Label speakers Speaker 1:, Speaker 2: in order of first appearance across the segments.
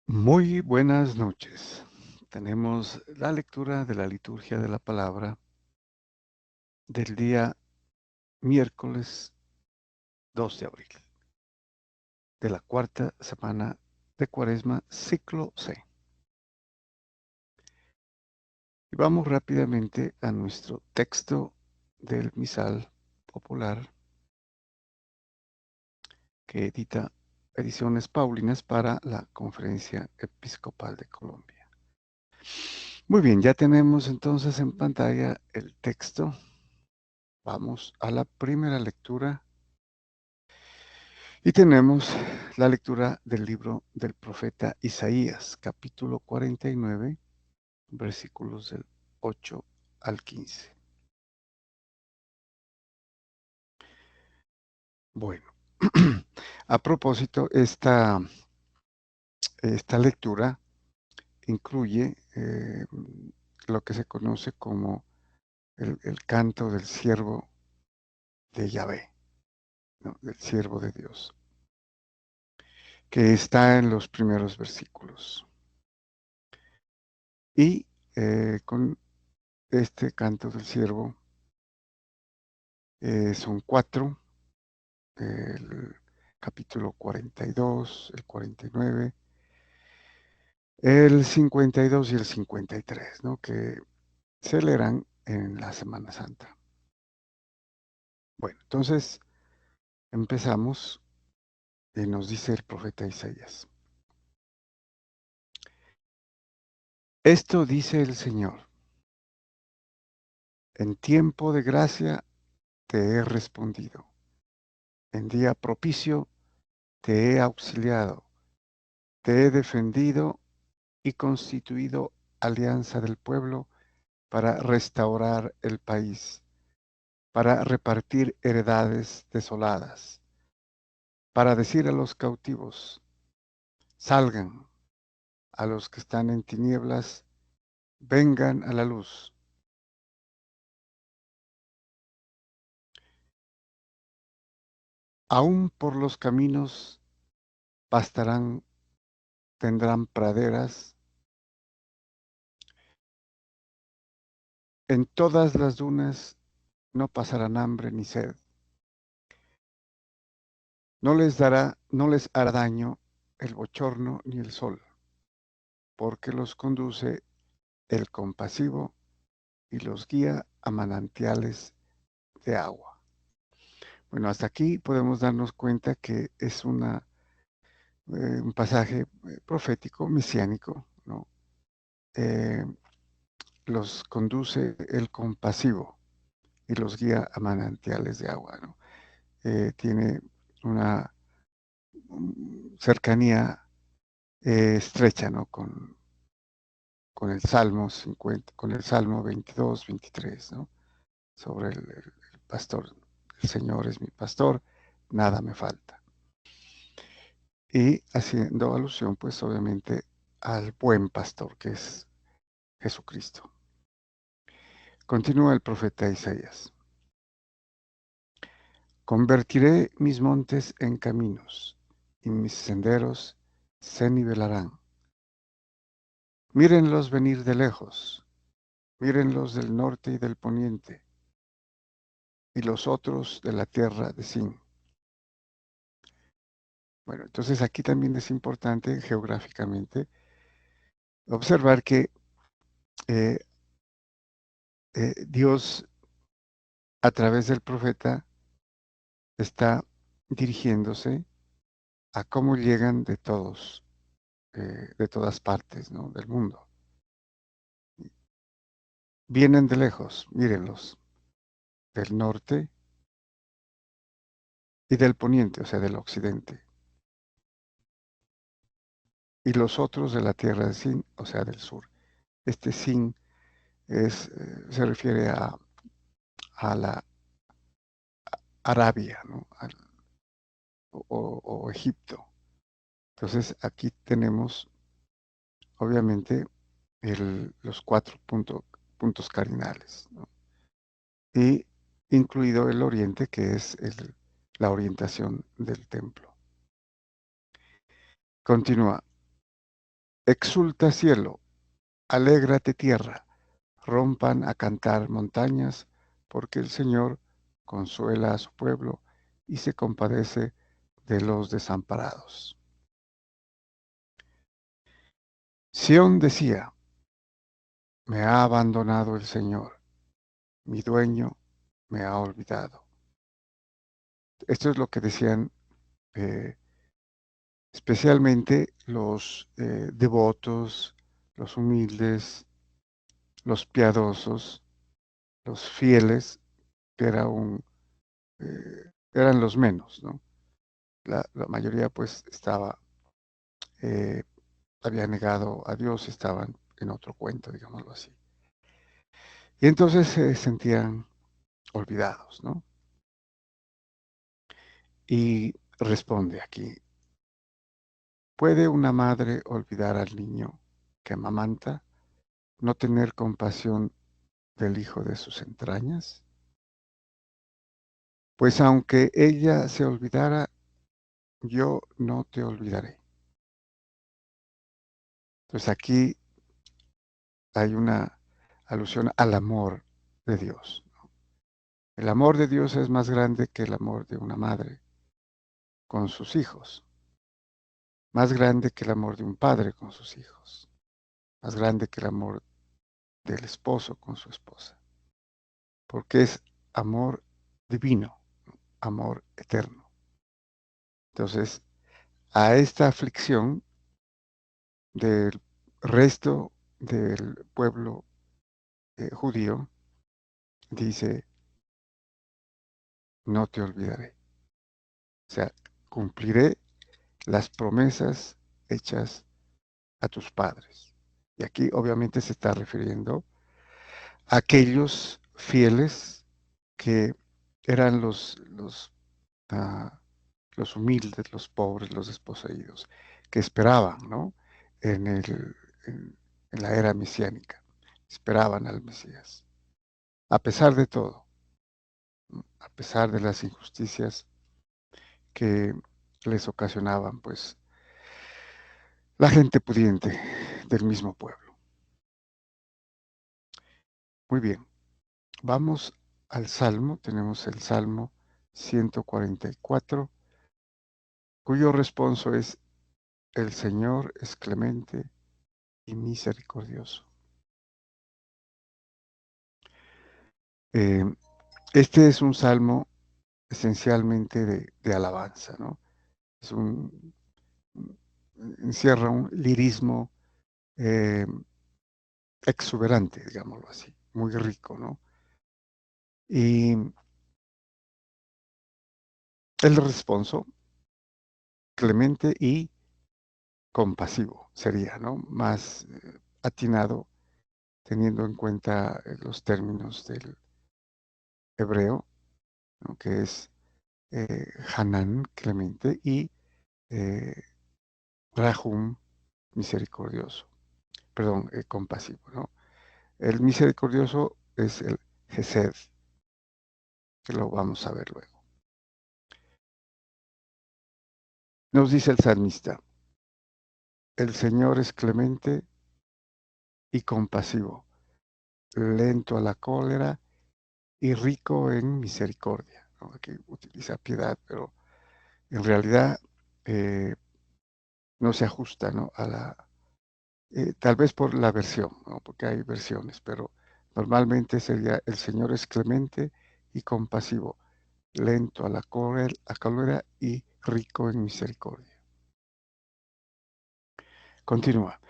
Speaker 1: Muy buenas noches. Tenemos la lectura de la liturgia de la palabra del día miércoles 2 de abril, de la cuarta semana de Cuaresma, ciclo C. Y vamos rápidamente a nuestro texto del misal popular que edita Ediciones Paulinas para la Conferencia Episcopal de Colombia. Muy bien, ya tenemos entonces en pantalla el texto. Vamos a la primera lectura y tenemos la lectura del libro del profeta Isaías, capítulo 49, versículos del 8 al 15. Bueno, a propósito, esta lectura incluye lo que se conoce como el canto del siervo de Yahvé, ¿no? Del siervo de Dios, que está en los primeros versículos. Y con este canto del siervo son cuatro: el capítulo 42, el 49, el 52 y el 53, ¿no? Que se leerán en la Semana Santa. Bueno, entonces empezamos y nos dice el profeta Isaías. Esto dice el Señor: en tiempo de gracia te he respondido, en día propicio te he auxiliado, te he defendido y constituido alianza del pueblo para restaurar el país, para repartir heredades desoladas, para decir a los cautivos: salgan; a los que están en tinieblas, vengan a la luz. Aún por los caminos pastarán, tendrán praderas, en todas las dunas no pasarán hambre ni sed. No les hará daño el bochorno ni el sol, porque los conduce el compasivo y los guía a manantiales de agua. Bueno, hasta aquí podemos darnos cuenta que es un pasaje profético, mesiánico, ¿no? Eh, los conduce el compasivo y los guía a manantiales de agua, ¿no? Tiene una cercanía estrecha, ¿no? Con el Salmo 50, con el Salmo 22, 23, ¿no? Sobre el pastor. El Señor es mi pastor, nada me falta. Y haciendo alusión, pues obviamente, al buen pastor, que es Jesucristo. Continúa el profeta Isaías. Convertiré mis montes en caminos, y mis senderos se nivelarán. Mírenlos venir de lejos, mírenlos del norte y del poniente, y los otros de la tierra de Sin. Bueno, entonces aquí también es importante geográficamente observar que eh, Dios, a través del profeta, está dirigiéndose a cómo llegan de todas partes, ¿no? Del mundo. Vienen de lejos, mírenlos, del norte y del poniente, o sea, del occidente. Y los otros de la tierra de Sin, o sea, del sur. Este Sin se refiere a la Arabia, ¿no? O Egipto. Entonces aquí tenemos, obviamente, los cuatro puntos cardinales, ¿no? Y incluido el oriente, que es la orientación del templo. Continúa. Exulta cielo, alégrate tierra, rompan a cantar montañas, porque el Señor consuela a su pueblo y se compadece de los desamparados. Sión decía, me ha abandonado el Señor, mi dueño me ha olvidado. Esto es lo que decían eh, especialmente los devotos, los humildes, los piadosos, los fieles, que eran los menos, ¿no? La mayoría pues eh, había negado a Dios, estaban en otro cuento, digámoslo así. Y entonces se sentían olvidados, ¿no? Y responde aquí, ¿puede una madre olvidar al niño que amamanta, no tener compasión del hijo de sus entrañas? Pues aunque ella se olvidara, yo no te olvidaré. Entonces aquí hay una alusión al amor de Dios. El amor de Dios es más grande que el amor de una madre con sus hijos, más grande que el amor de un padre con sus hijos, más grande que el amor del esposo con su esposa, porque es amor divino, amor eterno. Entonces, a esta aflicción del resto del pueblo judío, dice, no te olvidaré. O sea, cumpliré las promesas hechas a tus padres. Y aquí obviamente se está refiriendo a aquellos fieles que eran ah, los humildes, los pobres, los desposeídos, que esperaban, ¿no? En, el, en la era mesiánica, esperaban al Mesías. A pesar de todo, ¿no? A pesar de las injusticias que les ocasionaban, pues, la gente pudiente del mismo pueblo. Muy bien, vamos al Salmo, tenemos el Salmo 144, cuyo responso es, el Señor es clemente y misericordioso. Eh, este es un salmo esencialmente de alabanza, ¿no? Es encierra un lirismo eh, exuberante, digámoslo así, muy rico, ¿no? Y el responso, clemente y compasivo, sería, ¿no? Más atinado teniendo en cuenta los términos del hebreo, ¿no? Que es Hanán, clemente, y eh, Rahum, misericordioso, perdón, compasivo, ¿no? El misericordioso es el Gesed, que lo vamos a ver luego. Nos dice el salmista, el Señor es clemente y compasivo, lento a la cólera y rico en misericordia, ¿no? Aquí utiliza piedad, pero en realidad eh, no se ajusta, ¿no? Tal vez por la versión, ¿no? Porque hay versiones, pero normalmente sería el Señor es clemente y compasivo, lento a cólera y rico en misericordia. Continúa.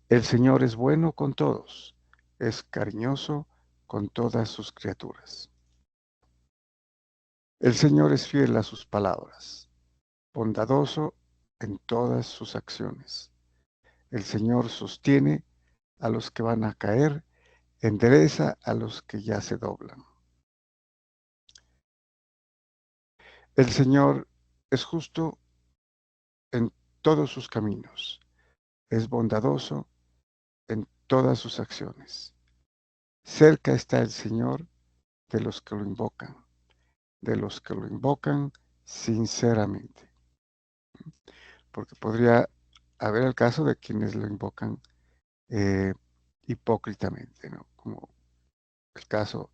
Speaker 1: El Señor es bueno con todos, es cariñoso con todas sus criaturas. El Señor es fiel a sus palabras, bondadoso en todas sus acciones. El Señor sostiene a los que van a caer, endereza a los que ya se doblan. El Señor es justo en todos sus caminos, es bondadoso en todas sus acciones. Cerca está el Señor de los que lo invocan, de los que lo invocan sinceramente. Porque podría a ver el caso de quienes lo invocan hipócritamente, ¿no? Como el caso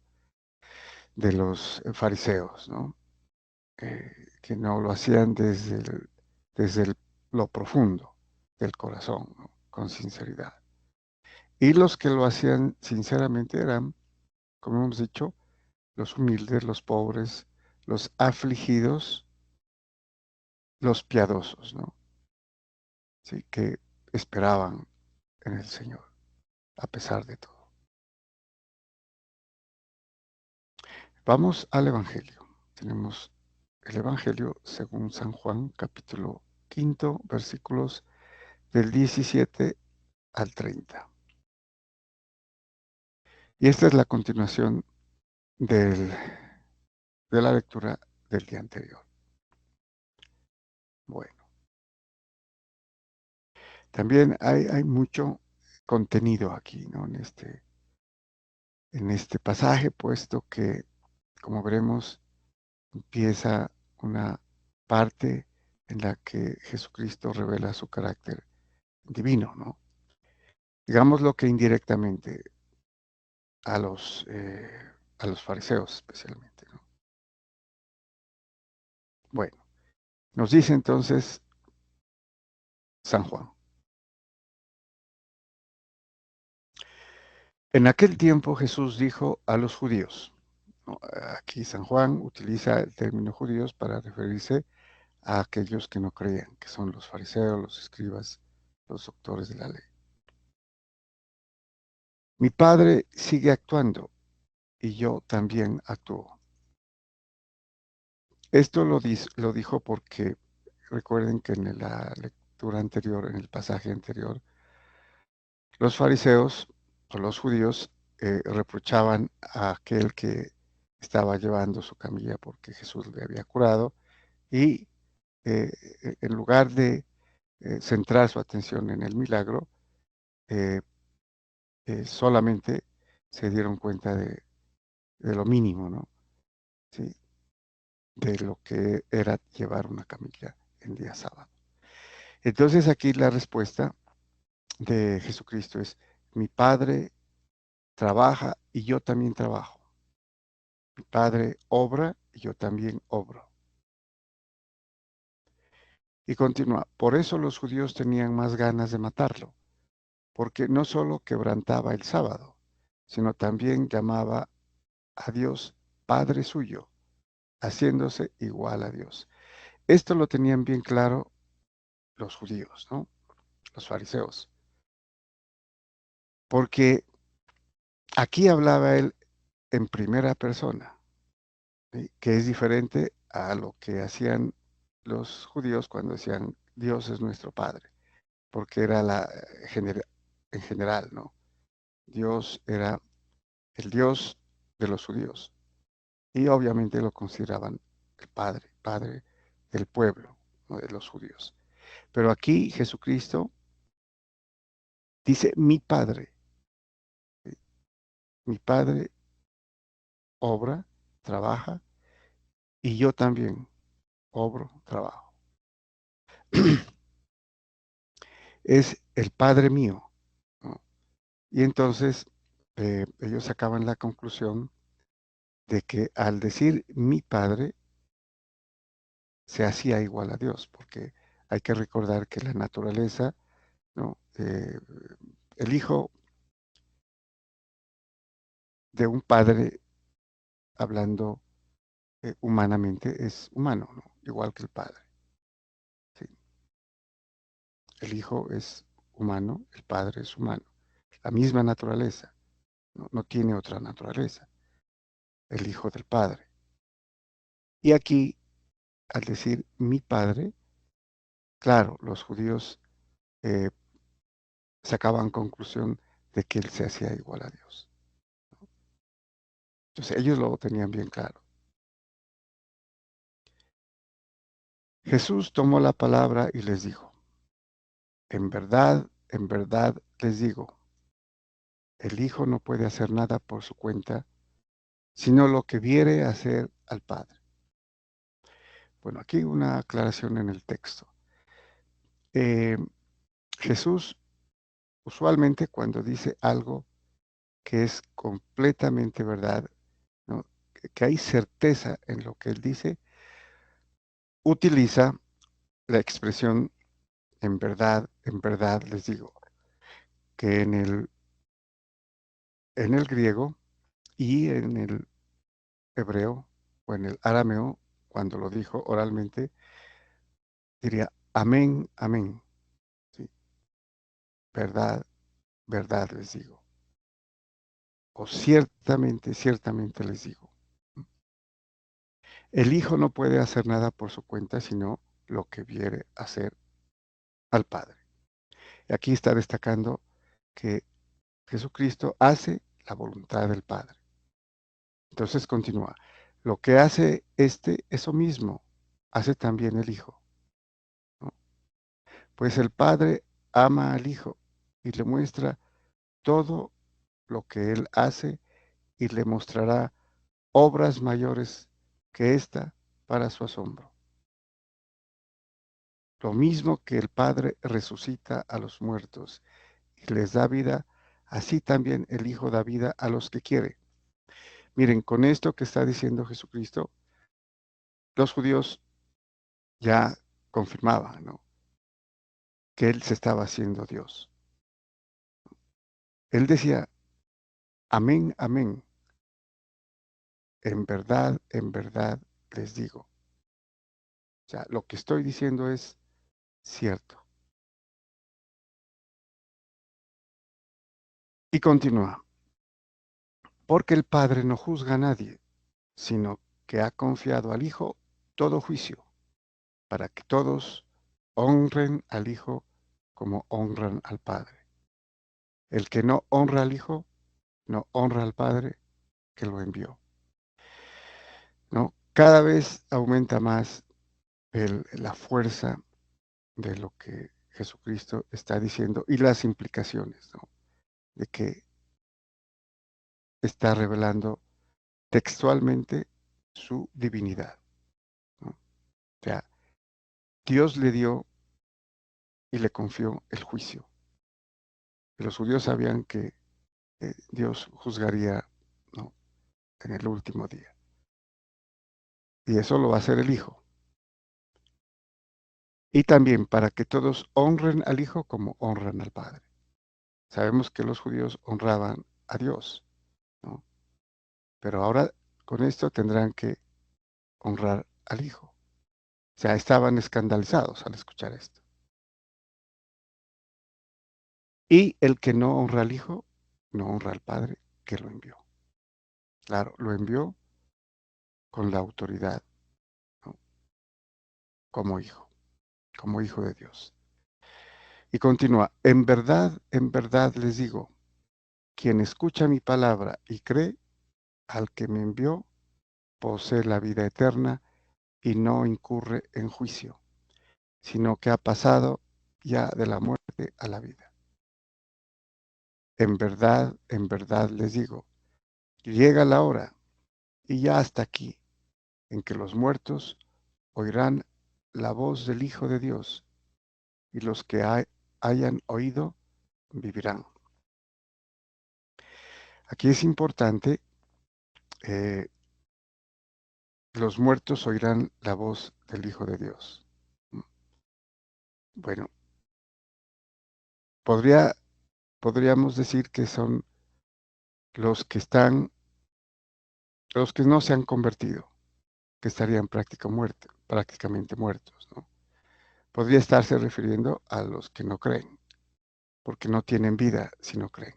Speaker 1: de los fariseos, ¿no? Que no lo hacían desde lo profundo del corazón, ¿no? Con sinceridad. Y los que lo hacían sinceramente eran, como hemos dicho, los humildes, los pobres, los afligidos, los piadosos, ¿no? Sí, que esperaban en el Señor, a pesar de todo. Vamos al Evangelio. Tenemos el Evangelio según San Juan, capítulo 5, versículos del 17 al 30. Y esta es la continuación de la lectura del día anterior. Bueno, también hay mucho contenido aquí, ¿no? En este pasaje, puesto que, como veremos, empieza una parte en la que Jesucristo revela su carácter divino, ¿no? Digámoslo que indirectamente a los fariseos especialmente, ¿no? Bueno, nos dice entonces San Juan. En aquel tiempo Jesús dijo a los judíos, ¿no? Aquí San Juan utiliza el término judíos para referirse a aquellos que no creían, que son los fariseos, los escribas, los doctores de la ley. Mi Padre sigue actuando y yo también actúo. Esto lo dijo porque recuerden que en la lectura anterior, en el pasaje anterior, los fariseos o los judíos reprochaban a aquel que estaba llevando su camilla porque Jesús le había curado y eh, en lugar de centrar su atención en el milagro, eh, solamente se dieron cuenta de lo mínimo, ¿no? Sí, de lo que era llevar una camilla en día sábado. Entonces aquí la respuesta de Jesucristo es, mi Padre trabaja y yo también trabajo. Mi Padre obra y yo también obro. Y continúa, por eso los judíos tenían más ganas de matarlo, porque no solo quebrantaba el sábado, sino también llamaba a Dios Padre suyo, haciéndose igual a Dios. Esto lo tenían bien claro los judíos, ¿no? Los fariseos, porque aquí hablaba él en primera persona, ¿sí? Que es diferente a lo que hacían los judíos cuando decían Dios es nuestro Padre, porque era en general, ¿no? Dios era el Dios de los judíos y obviamente lo consideraban el Padre del pueblo, ¿no? De los judíos. Pero aquí Jesucristo dice mi Padre, ¿sí? Mi Padre obra, trabaja y yo también obro, trabajo. Es el Padre mío, ¿no? Y entonces ellos sacaban la conclusión de que al decir mi Padre se hacía igual a Dios, porque hay que recordar que la naturaleza, ¿no? El hijo de un padre, hablando humanamente, es humano, ¿no? Igual que el padre. ¿Sí? El hijo es humano, el padre es humano. La misma naturaleza, no tiene otra naturaleza, el hijo del padre. Y aquí, al decir mi padre, claro, los judíos eh, sacaban conclusión de que él se hacía igual a Dios. Entonces ellos lo tenían bien claro. Jesús tomó la palabra y les dijo, en verdad les digo, el Hijo no puede hacer nada por su cuenta, sino lo que viere hacer al Padre. Bueno, aquí una aclaración en el texto. Eh, Jesús usualmente cuando dice algo que es completamente verdad, ¿no? Que hay certeza en lo que él dice, utiliza la expresión en verdad les digo, que en el griego y en el hebreo o en el arameo, cuando lo dijo oralmente, diría amén, amén. ¿Sí? Verdad, verdad les digo. O ciertamente, ciertamente les digo. El Hijo no puede hacer nada por su cuenta, sino lo que viere hacer al Padre. Y aquí está destacando que Jesucristo hace la voluntad del Padre. Entonces continúa. Lo que hace eso mismo, hace también el Hijo, ¿no? Pues el Padre ama al Hijo y le muestra todo lo que Él hace y le mostrará obras mayores que esta para su asombro. Lo mismo que el Padre resucita a los muertos y les da vida, así también el Hijo da vida a los que quiere. Miren, con esto que está diciendo Jesucristo, los judíos ya confirmaban, ¿no? Que Él se estaba haciendo Dios. Él decía, amén, amén, en verdad les digo. O sea, lo que estoy diciendo es cierto. Y continúa, porque el Padre no juzga a nadie, sino que ha confiado al Hijo todo juicio, para que todos honren al Hijo como honran al Padre. El que no honra al Hijo, no honra al Padre que lo envió. ¿No? Cada vez aumenta más la fuerza de lo que Jesucristo está diciendo y las implicaciones, ¿no? De que está revelando textualmente su divinidad, ¿no? O sea, Dios le dio y le confió el juicio. Y los judíos sabían que Dios juzgaría, ¿no? En el último día. Y eso lo va a hacer el Hijo. Y también para que todos honren al Hijo como honran al Padre. Sabemos que los judíos honraban a Dios, ¿no? Pero ahora con esto tendrán que honrar al Hijo. O sea, estaban escandalizados al escuchar esto. Y el que no honra al Hijo, no honra al Padre que lo envió. Claro, lo envió con la autoridad, ¿no? Como hijo de Dios. Y continúa, en verdad les digo, quien escucha mi palabra y cree al que me envió, posee la vida eterna y no incurre en juicio, sino que ha pasado ya de la muerte a la vida. En verdad les digo, llega la hora, y ya hasta aquí, en que los muertos oirán la voz del Hijo de Dios, y los que hayan oído vivirán. Aquí es importante, eh, los muertos oirán la voz del Hijo de Dios. Bueno, podríamos decir que son los que están, los que no se han convertido, que estarían prácticamente muertos, ¿no? Podría estarse refiriendo a los que no creen, porque no tienen vida si no creen.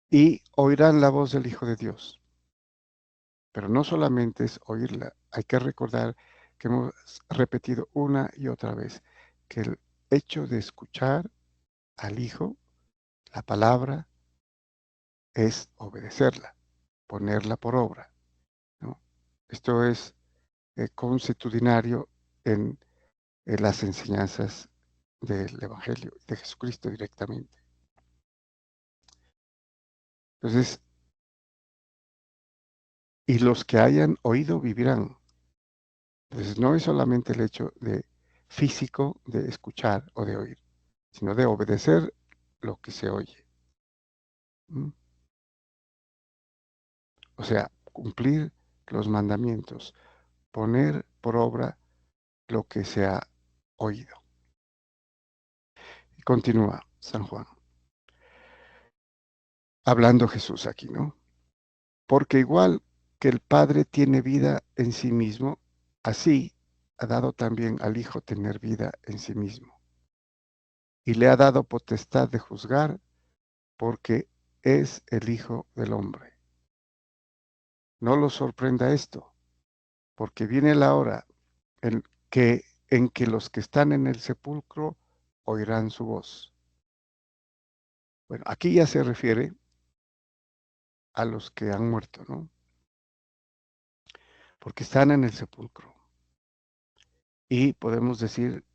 Speaker 1: Y oirán la voz del Hijo de Dios. Pero no solamente es oírla, hay que recordar que hemos repetido una y otra vez que el hecho de escuchar al Hijo, la palabra, es obedecerla, ponerla por obra, ¿no? Esto es consuetudinario en las enseñanzas del Evangelio, de Jesucristo directamente. Entonces, y los que hayan oído vivirán. Entonces, no es solamente el hecho de físico de escuchar o de oír, sino de obedecer lo que se oye. ¿Mm? O sea, cumplir los mandamientos, poner por obra lo que se ha oído. Y continúa San Juan, hablando Jesús aquí, ¿no? Porque igual que el Padre tiene vida en sí mismo, así ha dado también al Hijo tener vida en sí mismo. Y le ha dado potestad de juzgar porque es el Hijo del Hombre. No lo sorprenda esto, porque viene la hora en que los que están en el sepulcro oirán su voz. Bueno, aquí ya se refiere a los que han muerto, ¿no? Porque están en el sepulcro. Y podemos decir,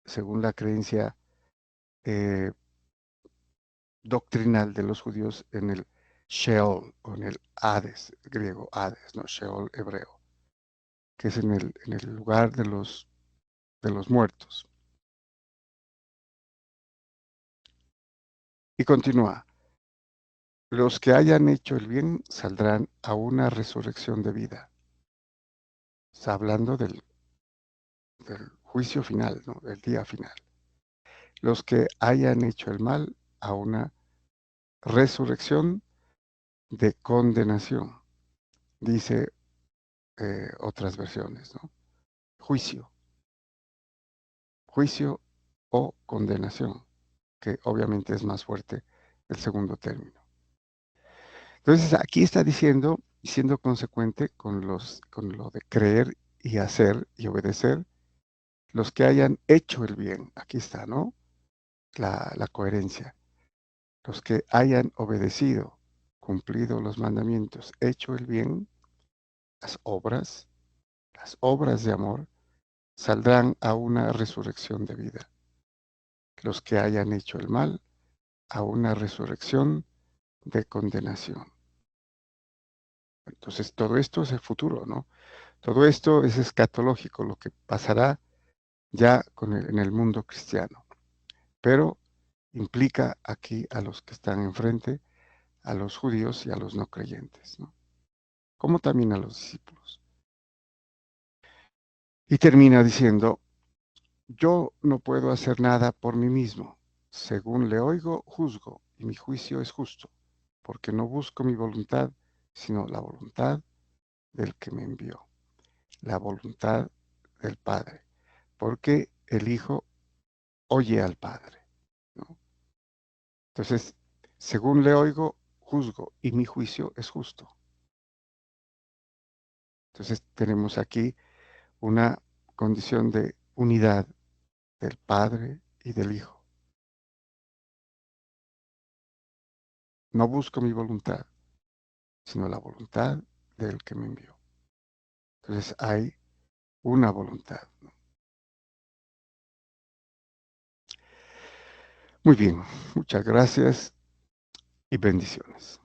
Speaker 1: según la creencia eh, doctrinal de los judíos, en el Sheol o en el Hades, griego Hades, no Sheol hebreo, que es en el lugar de los muertos. Y continúa, los que hayan hecho el bien saldrán a una resurrección de vida. Está hablando del juicio final, ¿no? Del día final. Los que hayan hecho el mal a una resurrección de condenación, dice otras versiones, ¿no? Juicio, juicio o condenación, que obviamente es más fuerte el segundo término. Entonces aquí está diciendo, siendo consecuente con lo de creer y hacer y obedecer, los que hayan hecho el bien, aquí está, ¿no? La coherencia. Los que hayan obedecido, cumplido los mandamientos, hecho el bien, las obras de amor, saldrán a una resurrección de vida. Los que hayan hecho el mal, a una resurrección de condenación. Entonces, todo esto es el futuro, ¿no? Todo esto es escatológico, lo que pasará ya en el mundo cristiano. Pero implica aquí a los que están enfrente, a los judíos y a los no creyentes, ¿no? Como también a los discípulos. Y termina diciendo, yo no puedo hacer nada por mí mismo. Según le oigo, juzgo, y mi juicio es justo, porque no busco mi voluntad, sino la voluntad del que me envió, la voluntad del Padre, porque el Hijo oye al Padre, ¿no? Entonces, según le oigo, juzgo, y mi juicio es justo. Entonces, tenemos aquí una condición de unidad del Padre y del Hijo. No busco mi voluntad, sino la voluntad del que me envió. Entonces hay una voluntad, ¿no? Muy bien, muchas gracias y bendiciones.